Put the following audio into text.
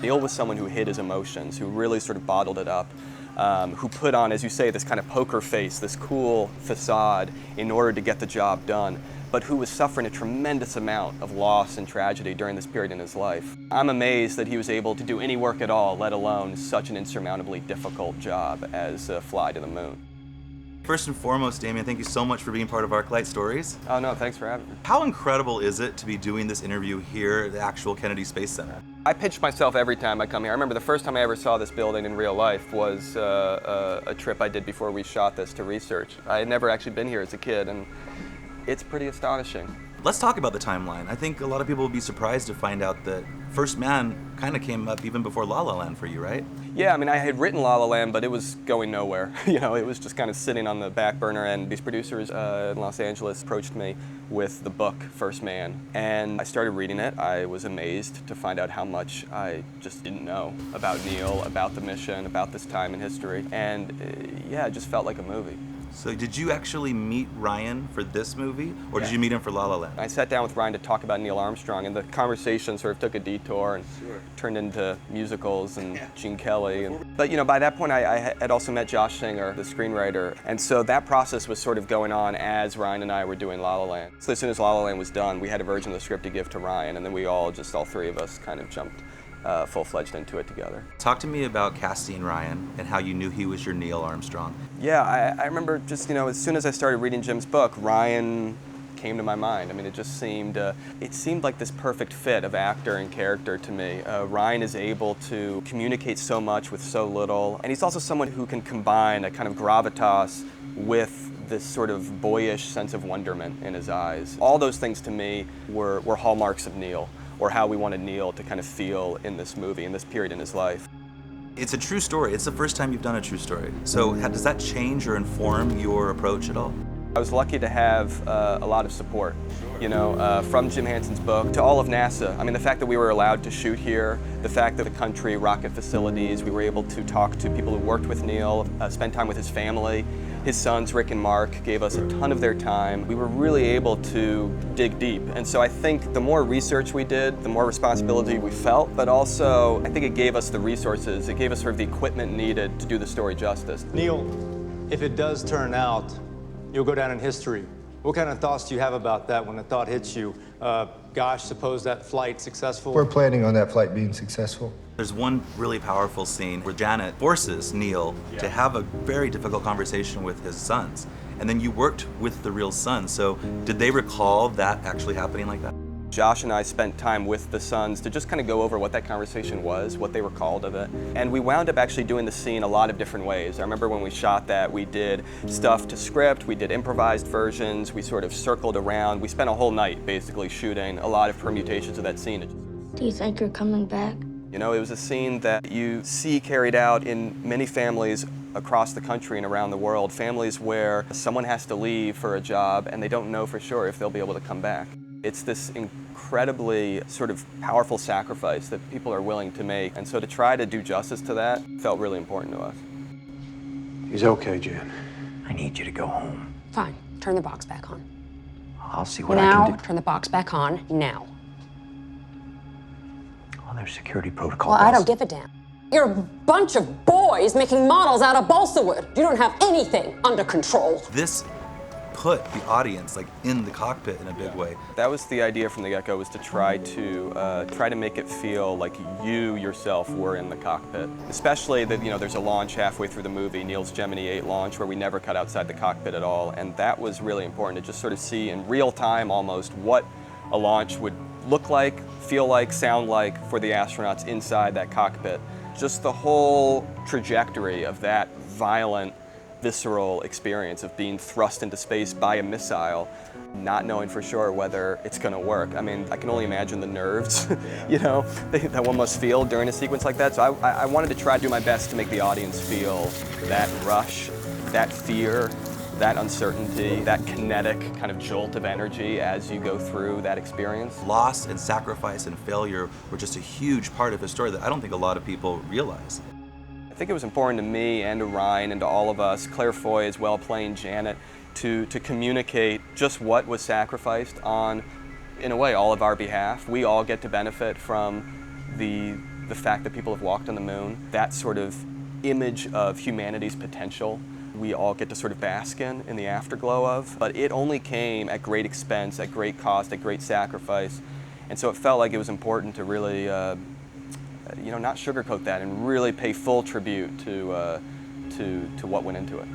Neil was someone who hid his emotions, who really sort of bottled it up, who put on, as you say, this kind of poker face, this cool facade in order to get the job done, but who was suffering a tremendous amount of loss and tragedy during this period in his life. I'm amazed that he was able to do any work at all, let alone such an insurmountably difficult job as Fly to the Moon. First and foremost, Damien, thank you so much for being part of ArcLight Stories. Oh no, thanks for having me. How incredible is it to be doing this interview here at the actual Kennedy Space Center? I pinch myself every time I come here. I remember the first time I ever saw this building in real life was a trip I did before we shot this to research. I had never actually been here as a kid, and it's pretty astonishing. Let's talk about the timeline. I think a lot of people would be surprised to find out that First Man kind of came up even before La La Land for you, right? Yeah, I mean, I had written La La Land, but it was going nowhere. You know, it was just kind of sitting on the back burner, and these producers in Los Angeles approached me with the book, First Man, and I started reading it. I was amazed to find out how much I just didn't know about Neil, about the mission, about this time in history, and yeah, it just felt like a movie. So did you actually meet Ryan for this movie, or did you meet him for La La Land? I sat down with Ryan to talk about Neil Armstrong, and the conversation sort of took a detour and turned into musicals and Gene Kelly. But you know, by that point I had also met Josh Singer, the screenwriter, and so that process was sort of going on as Ryan and I were doing La La Land. So as soon as La La Land was done, we had a version of the script to give to Ryan, and then we all three of us kind of jumped full-fledged into it together. Talk to me about casting Ryan and how you knew he was your Neil Armstrong. Yeah, I remember just, you know, as soon as I started reading Jim's book, Ryan came to my mind. I mean, it just seemed, it seemed like this perfect fit of actor and character to me. Ryan is able to communicate so much with so little, and he's also someone who can combine a kind of gravitas with this sort of boyish sense of wonderment in his eyes. All those things to me were hallmarks of Neil, or how we wanted Neil to kind of feel in this movie, in this period in his life. It's a true story. It's the first time you've done a true story. So does that change or inform your approach at all? I was lucky to have a lot of support, you know, from Jim Henson's book to all of NASA. I mean, the fact that we were allowed to shoot here, the fact that the country, rocket facilities, we were able to talk to people who worked with Neil, spend time with his family. His sons, Rick and Mark, gave us a ton of their time. We were really able to dig deep. And so I think the more research we did, the more responsibility we felt, but also I think it gave us the resources, it gave us sort of the equipment needed to do the story justice. Neil, if it does turn out, you'll go down in history. What kind of thoughts do you have about that when the thought hits you? Gosh, suppose that flight successful? We're planning on that flight being successful. There's one really powerful scene where Janet forces Neil to have a very difficult conversation with his sons. And then you worked with the real sons, so did they recall that actually happening like that? Josh and I spent time with the sons to just kind of go over what that conversation was, what they recalled of it. And we wound up actually doing the scene a lot of different ways. I remember when we shot that, we did stuff to script, we did improvised versions, we sort of circled around. We spent a whole night basically shooting a lot of permutations of that scene. Do you think you're coming back? You know, it was a scene that you see carried out in many families across the country and around the world, families where someone has to leave for a job and they don't know for sure if they'll be able to come back. It's this incredibly sort of powerful sacrifice that people are willing to make, and so to try to do justice to that felt really important to us. He's okay, Jan. I need you to go home. Fine. Turn the box back on. I'll see what I can do. Turn the box back on, now. Oh, there's security protocol. Well, I don't give a damn. You're a bunch of boys making models out of balsa wood. You don't have anything under control. This put the audience like in the cockpit in a big way. That was the idea from the get-go, was to try to make it feel like you yourself were in the cockpit. Especially that, you know, there's a launch halfway through the movie, Neil's Gemini 8 launch, where we never cut outside the cockpit at all, and that was really important to just sort of see in real time almost what a launch would look like, feel like, sound like for the astronauts inside that cockpit. Just the whole trajectory of that violent, visceral experience of being thrust into space by a missile, not knowing for sure whether it's going to work. I mean, I can only imagine the nerves, you know, that one must feel during a sequence like that. So I wanted to try to do my best to make the audience feel that rush, that fear, that uncertainty, that kinetic kind of jolt of energy as you go through that experience. Loss and sacrifice and failure were just a huge part of his story that I don't think a lot of people realize. I think it was important to me and to Ryan and to all of us, Claire Foy as well playing Janet, to communicate just what was sacrificed on, in a way, all of our behalf. We all get to benefit from the the fact that people have walked on the moon, that sort of image of humanity's potential, we all get to sort of bask in the afterglow of. But it only came at great expense, at great cost, at great sacrifice. And so it felt like it was important to really, not sugarcoat that and really pay full tribute to what went into it.